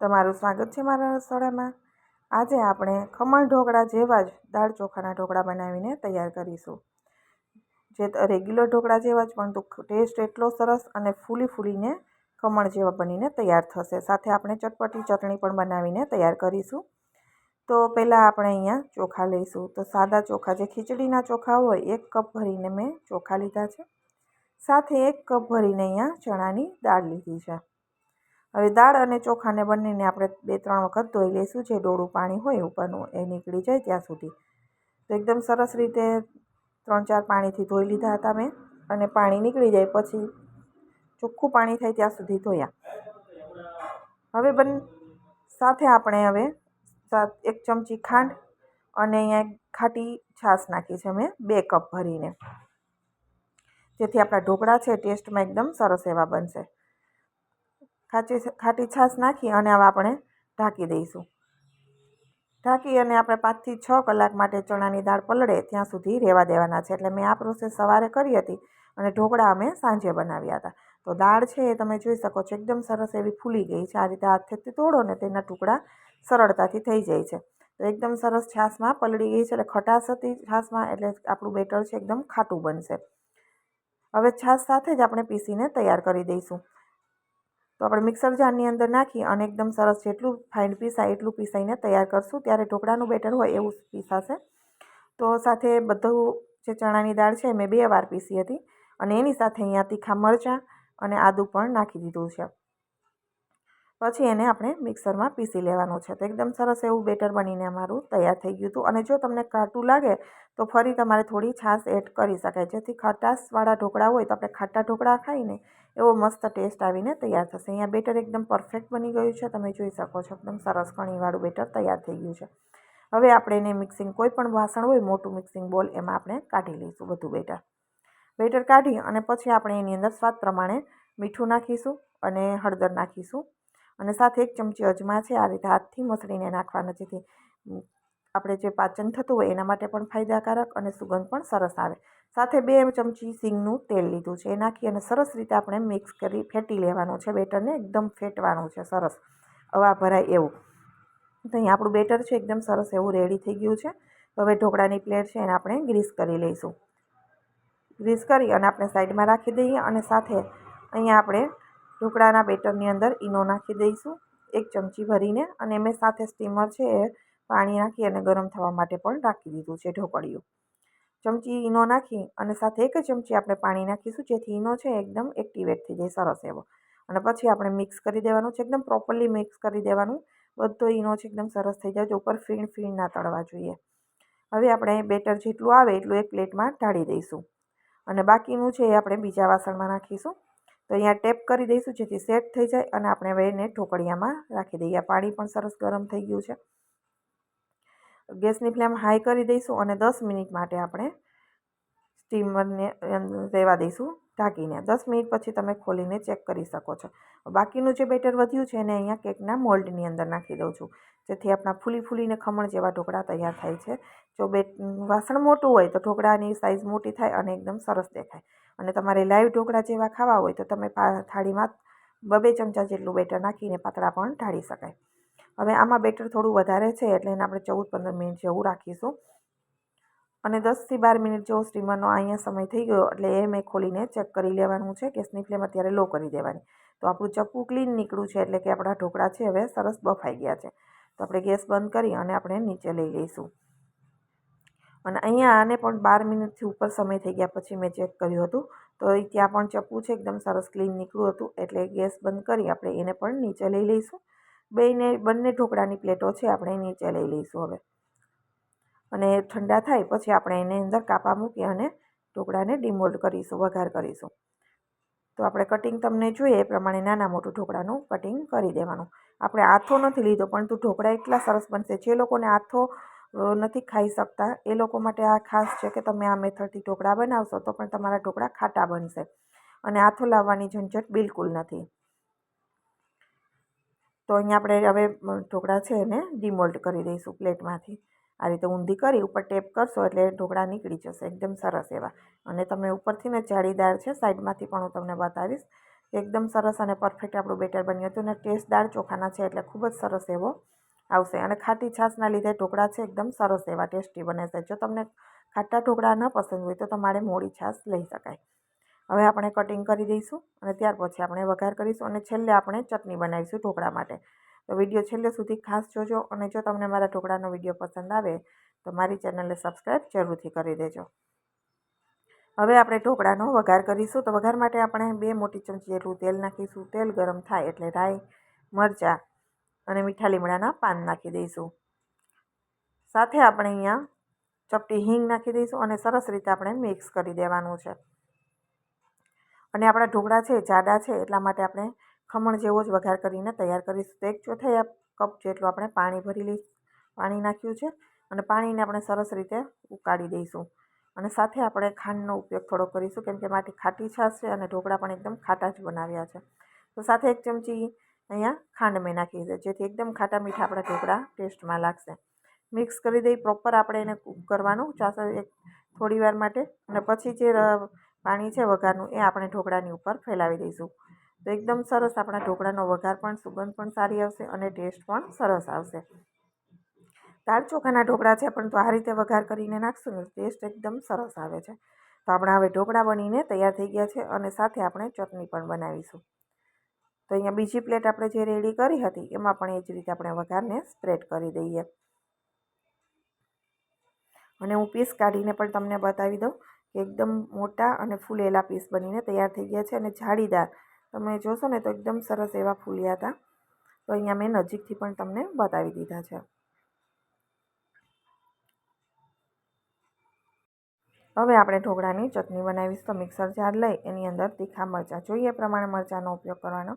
તમારું સ્વાગત છે મારા રસોડામાં। આજે આપણે ખમણ ઢોકળા જેવા જ દાળ ચોખાના ઢોકળા બનાવીને તૈયાર કરીશું। જે રેગ્યુલર ઢોકળા જેવા જ, પરંતુ ટેસ્ટ એટલો સરસ અને ફૂલીને ખમણ જેવા બનીને તૈયાર થશે। સાથે આપણે ચટપટી ચટણી પણ બનાવીને તૈયાર કરીશું। તો પહેલાં આપણે અહીંયા ચોખા લઈશું। તો સાદા ચોખા, જે ખીચડીના ચોખા હોય, 1 કપ ભરીને મેં ચોખા લીધા છે। સાથે 1 કપ ભરીને અહીંયા ચણાની દાળ લીધી છે। હવે દાળ અને ચોખાને બંનેને આપણે 2-3 વખત ધોઈ લઈશું। જે ડોળું પાણી હોય ઉપરનું એ નીકળી જાય ત્યાં સુધી। તો એકદમ સરસ રીતે 3-4 પાણીથી ધોઈ લીધા હતા મેં, અને પાણી નીકળી જાય પછી ચોખ્ખું પાણી થાય ત્યાં સુધી ધોયા। હવે સાથે આપણે 1 ચમચી ખાંડ અને અહીંયા ખાટી છાશ નાખી છે મેં 2 કપ ભરીને, જેથી આપણા ઢોકળા છે ટેસ્ટમાં એકદમ સરસ એવા બનશે। ખાટી છાશ નાખી અને હવે આપણે ઢાંકી દઈશું। ઢાંકી અને આપણે 5 થી 6 કલાક માટે ચણાની દાળ પલળે ત્યાં સુધી રહેવા દેવાના છે। એટલે મેં આ પ્રોસેસ સવારે કરી હતી અને ઢોકળા અમે સાંજે બનાવ્યા હતા। તો દાળ છે એ તમે જોઈ શકો છો એકદમ સરસ એવી ફૂલી ગઈ છે। આ રીતે હાથેથી તોડો ને તેના ટુકડા સરળતાથી થઈ જાય છે। તો એકદમ સરસ છાશમાં પલળી ગઈ છે, એટલે ખટાશ હતી છાશમાં, એટલે આપણું બેટર છે એકદમ ખાટું બનશે। હવે છાશ સાથે જ આપણે પીસીને તૈયાર કરી દઈશું। તો આપણે મિક્સર જારની અંદર નાખી અને એકદમ સરસ જેટલું ફાઇન પીસાય એટલું પીસાઈને તૈયાર કરશું। ત્યારે ઢોકળાનું બેટર હોય એવું પીસાશે। તો સાથે બધું જે ચણાની દાળ છે મેં 2 વાર પીસી હતી, અને એની સાથે અહીંયા તીખા મરચાં અને આદું પણ નાખી દીધું છે। પછી એને આપણે મિક્સરમાં પીસી લેવાનું છે। તો એકદમ સરસ એવું બેટર બનીને અમારું તૈયાર થઈ ગયું હતું। અને જો તમને ખાટું લાગે તો ફરી તમારે થોડી છાશ એડ કરી શકાય, જેથી ખટાશવાળા ઢોકળા હોય તો આપણે ખાટા ઢોકળા ખાઈને એવો મસ્ત ટેસ્ટ આવીને તૈયાર થશે। અહીંયા બેટર એકદમ પરફેક્ટ બની ગયું છે, તમે જોઈ શકો છો એકદમ સરસ કણીવાળું બેટર તૈયાર થઈ ગયું છે। હવે આપણે એને મિક્સિંગ, કોઈ પણ વાસણ હોય મોટું મિક્સિંગ બોલ, એમાં આપણે કાઢી લઈશું બધું બેટર કાઢી અને પછી આપણે એની અંદર સ્વાદ પ્રમાણે મીઠું નાખીશું અને હળદર નાખીશું, અને સાથે 1 ચમચી અજમા છે આ રીતે હાથથી મસળીને નાખવાના, જેથી આપણે જે પાચન થતું હોય એના માટે પણ ફાયદાકારક અને સુગંધ પણ સરસ આવે। સાથે 2 ચમચી સિંગનું તેલ લીધું છે, એ નાખી અને સરસ રીતે આપણે મિક્સ કરી ફેટી લેવાનું છે। બેટરને એકદમ ફેટવાનું છે, સરસ હવા ભરાય એવું। તો અહીં આપણું બેટર છે એકદમ સરસ એવું રેડી થઈ ગયું છે। તો હવે ઢોકળાની પ્લેટ છે એને આપણે ગ્રીસ કરી લઈશું। ગ્રીસ કરી અને આપણે સાઈડમાં રાખી દઈએ, અને સાથે અહીંયા આપણે ઢોકળાના બેટરની અંદર ઈનો નાખી દઈશું 1 ચમચી ભરીને, અને મેં સાથે સ્ટીમર છે એ પાણી નાખી અને ગરમ થવા માટે પણ રાખી દીધું છે ઢોકળિયું। ચમચી ઈનો નાખી અને સાથે 1 ચમચી આપણે પાણી નાખીશું, જેથી ઈનો છે એકદમ એક્ટિવેટ થઈ જાય સરસ એવો। અને પછી આપણે મિક્સ કરી દેવાનું છે, એકદમ પ્રોપરલી મિક્સ કરી દેવાનું। બધો ઈનો છે એકદમ સરસ થઈ જાય, ઉપર ફીણ ના તળવા જોઈએ। હવે આપણે બેટર જેટલું આવે એટલું એક પ્લેટમાં ઢાળી દઈશું, અને બાકીનું છે એ આપણે બીજા વાસણમાં નાખીશું। તો અહીંયા ટેપ કરી દઈશું જેથી સેટ થઈ જાય, અને આપણે હવે એને ઢોકળિયામાં રાખી દઈએ। પાણી પણ સરસ ગરમ થઈ ગયું છે। ગેસની ફ્લેમ હાઈ કરી દઈશું અને 10 મિનિટ માટે આપણે સ્ટીમરને રહેવા દઈશું ઢાંકીને। 10 મિનિટ પછી તમે ખોલીને ચેક કરી શકો છો। બાકીનું જે બેટર વધ્યું છે એને અહીંયા કેકના મોલ્ડની અંદર નાખી દઉં છું, જેથી આપણા ફૂલીને ખમણ જેવા ઢોકળા તૈયાર થાય છે। જો વાસણ મોટું હોય તો ઢોકળાની સાઇઝ મોટી થાય અને એકદમ સરસ દેખાય। અને તમારે લાઈવ ઢોકળા જેવા ખાવા હોય તો તમે થાળીમાં 2 ચમચા જેટલું બેટર નાખીને પાતળા પણ ઢાળી શકાય। હવે આમાં બેટર થોડું વધારે છે, એટલે એને આપણે 14-15 મિનિટ જેવું રાખીશું, અને 10 થી 12 મિનિટ જેવો સ્ટીમરનો અહીંયા સમય થઈ ગયો, એટલે એ મેં ખોલીને ચેક કરી લેવાનું છે। ગેસની ફ્લેમ અત્યારે લો કરી દેવાની। તો આપણું ચપ્પુ ક્લીન નીકળ્યું છે, એટલે કે આપણા ઢોકળા છે હવે સરસ બફાઈ ગયા છે। તો આપણે ગેસ બંધ કરી અને આપણે નીચે લઈ લઈશું, અને અહીંયા આને પણ 12 મિનિટથી ઉપર સમય થઈ ગયા પછી મેં ચેક કર્યું હતું, તો ત્યાં પણ ચપ્પુ છે એકદમ સરસ ક્લીન નીકળ્યું હતું। એટલે ગેસ બંધ કરી આપણે એને પણ નીચે લઈ લઈશું। બંને ઢોકળાની પ્લેટો છે આપણે નીચે લઈ લઈશું હવે, અને ઠંડા થાય પછી આપણે એની અંદર કાપા મૂકી અને ઢોકળાને ડિમોલ્ડ કરીશું, વઘાર કરીશું। તો આપણે કટિંગ તમને જોઈએ એ પ્રમાણે નાના મોટું ઢોકળાનું કટિંગ કરી દેવાનું। આપણે આથો નથી લીધો, પરંતુ ઢોકળા એટલા સરસ બનશે। જે લોકોને આથો નથી ખાઈ શકતા એ લોકો માટે આ ખાસ છે કે તમે આ મેથડથી ઢોકળા બનાવશો તો પણ તમારા ઢોકળા ખાટા બનશે, અને આથો લાવવાની ઝંઝટ બિલકુલ નથી। તો અહીંયા આપણે હવે ઢોકળા છે એને ડિમોલ્ડ કરી દઈશું પ્લેટમાંથી। આ રીતે ઊંધી કરી ઉપર ટેપ કરશો એટલે ઢોકળા નીકળી જશે એકદમ સરસ એવા। અને તમે ઉપરથી ને જાળીદાર છે, સાઈડમાંથી પણ હું તમને બતાવીશ, એકદમ સરસ અને પરફેક્ટ આપણું બેટર બન્યું હતું અને ટેસ્ટ દાળ ચોખાના છે એટલે ખૂબ જ સરસ એવો આવશે. અને ખાટી છાશના લીધે ઢોકળા છે એકદમ સરસ એવા ટેસ્ટી બને છે. જો તમને ખાટા ઢોકળા ન પસંદ હોય તો તમારે મોળી છાશ લઈ શકાય. હવે આપણે કટિંગ કરી દઈશું અને ત્યાર પછી આપણે વઘાર કરીશું અને છેલ્લે આપણે ચટણી બનાવીશું ઢોકળા માટે. તો વિડીયો છેલ્લે સુધી ખાસ જોજો અને જો તમને મારા ઢોકળાનો વિડીયો પસંદ આવે તો મારી ચેનલને સબસ્ક્રાઈબ જરૂરથી કરી દેજો. હવે આપણે ઢોકળાનો વઘાર કરીશું. તો વઘાર માટે આપણે 2 મોટી ચમચી જેટલું તેલ નાખીશું. તેલ ગરમ થાય એટલે રાઈ, મરચાં અને મીઠા લીમડાના પાન નાખી દઈશું. સાથે આપણે અહીંયા ચપટી હિંગ નાખી દઈશું અને સરસ રીતે આપણે મિક્સ કરી દેવાનું છે. અને આપણા ઢોકળા છે જાડા છે એટલા માટે આપણે ખમણ જેવો જ વઘાર કરીને તૈયાર કરીશું. તો 1/4 કપ જેટલું આપણે પાણી નાખ્યું છે અને પાણીને આપણે સરસ રીતે ઉકાળી દઈશું. અને સાથે આપણે ખાંડનો ઉપયોગ થોડો કરીશું કેમ કે માટી ખાટી છાશ છે અને ઢોકળા પણ એકદમ ખાટા જ બનાવ્યા છે. તો સાથે 1 ચમચી અહીંયા ખાંડ મેં નાખી છે જેથી એકદમ ખાટા મીઠા આપણા ઢોકળા ટેસ્ટમાં લાગશે. મિક્સ કરી દઈ પ્રોપર આપણે એને કૂક કરવાનું થોડી વાર માટે અને પછી જે પાણી છે વઘારનું એ આપણે ઢોકળાની ઉપર ફેલાવી દઈશું. તો એકદમ સરસ આપણા ઢોકળાનો વઘાર પણ સુગંધ પણ સારી આવશે અને ટેસ્ટ પણ સરસ આવશે. દાળ ચોખાના ઢોકળા છે પણ તો આ રીતે વઘાર કરીને નાખશું ને ટેસ્ટ એકદમ સરસ આવે છે. તો આપણા હવે ઢોકળા બનીને તૈયાર થઈ ગયા છે અને સાથે આપણે ચટણી પણ બનાવીશું. તો અહીંયા બીજી પ્લેટ આપણે જે રેડી કરી હતી એમાં પણ એ જ રીતે આપણે વઘારને સ્પ્રેડ કરી દઈએ. અને હું પીસ કાઢીને પણ તમને બતાવી દઉં કે એકદમ મોટા અને ફૂલેલા પીસ બનીને તૈયાર થઈ ગયા છે અને જાળીદાર તમે જોશો ને તો એકદમ સરસ એવા ફૂલ્યા હતા. તો અહીંયા મેં નજીકથી પણ તમને બતાવી દીધા છે. હવે આપણે ઢોકળાની ચટણી બનાવીશું. તો મિક્સર જાર લઈ એની અંદર તીખા મરચાં જોઈએ પ્રમાણે મરચાંનો ઉપયોગ કરવાનો.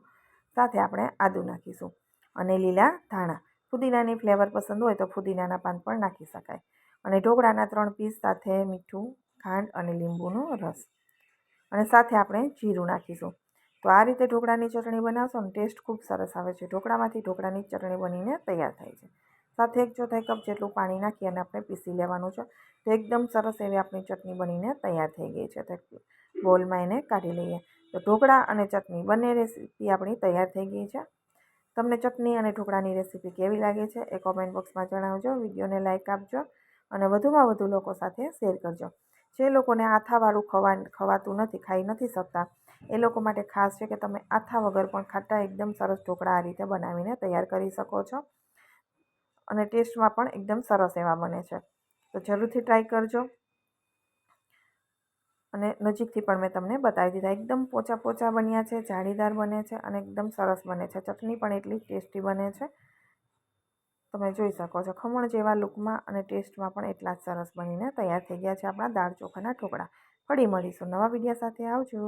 સાથે આપણે આદું નાખીશું અને લીલા ધાણા. ફુદીનાની ફ્લેવર પસંદ હોય તો ફુદીનાના પાન પણ નાખી શકાય. અને ઢોકળાના 3 પીસ સાથે મીઠું, ખાંડ અને લીંબુનો રસ અને સાથે આપણે જીરું નાખીશું. તો આ રીતે ઢોકળાની ચટણી બનાવશો ને ટેસ્ટ ખૂબ સરસ આવે છે. ઢોકળામાંથી ઢોકળાની ચટણી બનીને તૈયાર થાય છે. સાથે 1/4 કપ જેટલું પાણી નાખી અને આપણે પીસી લેવાનું છે. તો એકદમ સરસ એવી આપણી ચટણી બનીને તૈયાર થઈ ગઈ છે. તો બોલમાં એને કાઢી લઈએ. તો ઢોકળા અને ચટણી બંને રેસીપી આપણી તૈયાર થઈ ગઈ છે. તમને ચટણી અને ઢોકળાની રેસીપી કેવી લાગે છે એ કોમેન્ટ બોક્સમાં જણાવજો. વિડીયોને લાઇક આપજો અને વધુમાં વધુ લોકો સાથે શેર કરજો. જે લોકોને આથાવાળું ખવાતું નથી, ખાઈ નથી શકતા એ લોકો માટે ખાસ છે કે તમે આથા વગર પણ ખાટા એકદમ સરસ ઢોકળા આ રીતે બનાવીને તૈયાર કરી શકો છો અને ટેસ્ટમાં પણ એકદમ સરસ એવા બને છે. તો જરૂરથી ટ્રાય કરજો. અને નજીકથી પણ મેં તમને બતાવી દીધા. એકદમ પોચા બન્યા છે, જાળીદાર બને છે અને એકદમ સરસ બને છે. ચટણી પણ એટલી ટેસ્ટી બને છે. તમે જોઈ શકો છો ખમણ જેવા લુકમાં અને ટેસ્ટમાં પણ એટલા જ સરસ બનીને તૈયાર થઈ ગયા છે આપણા દાળ ચોખાના ઢોકળા. ફરી મળીશું નવા વિડીયો સાથે. આવજો.